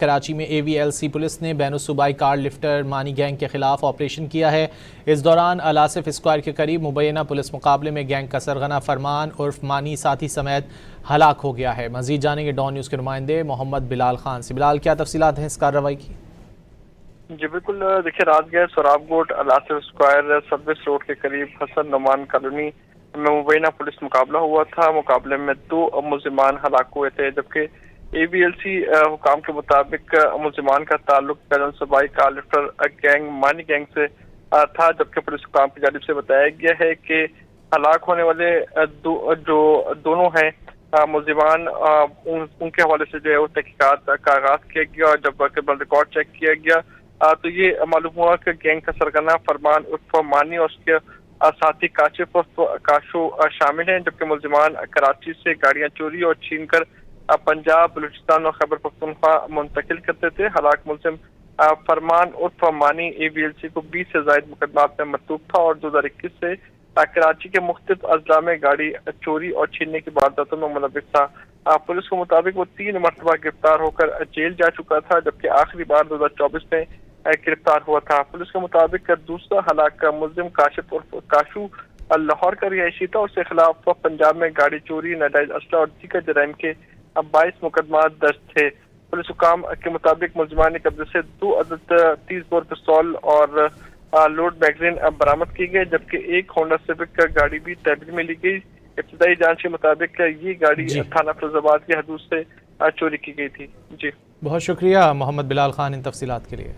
کراچی میں AVLC police نے بین الصوبائی کار lifter مانی گینگ کے خلاف آپریشن کیا ہے۔ اس دوران الاصف اسکوائر کے قریب مبینہ پولیس مقابلے میں گینگ کا سرغنہ فرمان عرف مانی ساتھی سمیت ہلاک ہو گیا ہے۔ مزید جانیں گے ڈان نیوز کے نمائندے محمد بلال خان سے۔ بلال، کیا تفصیلات ہیں اس کارروائی کی؟ جی بالکل، دیکھیے رات گئے سوراب گوٹ الاصف اسکوائر سروس روڈ کے قریب حسن نعمان کالونی میں مبینہ پولیس مقابلہ ہوا تھا۔ مقابلے میں 2 ملزمان ہلاک ہوئے تھے، جبکہ AVLC حکام کے مطابق ملزمان کا تعلق بین صوبائی کار لفٹر گینگ مانی گینگ سے تھا، جبکہ پولیس حکام کی جانب سے بتایا گیا ہے کہ ہلاک ہونے والے جو دونوں ہیں ملزمان، ان کے حوالے سے جو ہے وہ تحقیقات کا آغاز کیا گیا، اور جب کرمنل ریکارڈ چیک کیا گیا تو یہ معلوم ہوا کہ گینگ کا سرغنہ فرمان عرف مانی اور اس کے ساتھی کاشف کاشو شامل ہیں، جبکہ ملزمان کراچی سے گاڑیاں چوری اور چھین کر پنجاب، بلوچستان اور خیبر پختونخوا منتقل کرتے تھے۔ ہلاک ملزم فرمان عرف مانی AVLC کو 20 سے زائد مقدمات میں مطلوب تھا اور 2021 سے کراچی کے مختلف اضلاع میں گاڑی چوری اور چھیننے کی وارداتوں میں ملوث تھا۔ پولیس کے مطابق وہ 3 مرتبہ گرفتار ہو کر جیل جا چکا تھا، جبکہ آخری بار 2024 میں گرفتار ہوا تھا۔ پولیس کے مطابق دوسرا ہلاک ملزم کاشف عرف کاشو لاہور کا رہائشی تھا، اس کے خلاف پنجاب میں گاڑی چوری، ناجائز اسلحہ اور دیگر جرائم کے 22 مقدمات درج تھے۔ پولیس حکام کے مطابق ملزمان کے قبضے سے 2 عدد 30 بور پستول اور لوڈ میگزین برآمد کی گئے، جبکہ ایک ہونڈا سیوک گاڑی بھی تحویل میں لی گئی۔ ابتدائی جانچ کے مطابق یہ گاڑی تھانہ فیروز آباد کی حدود سے چوری کی گئی تھی۔ جی بہت شکریہ محمد بلال خان ان تفصیلات کے لیے۔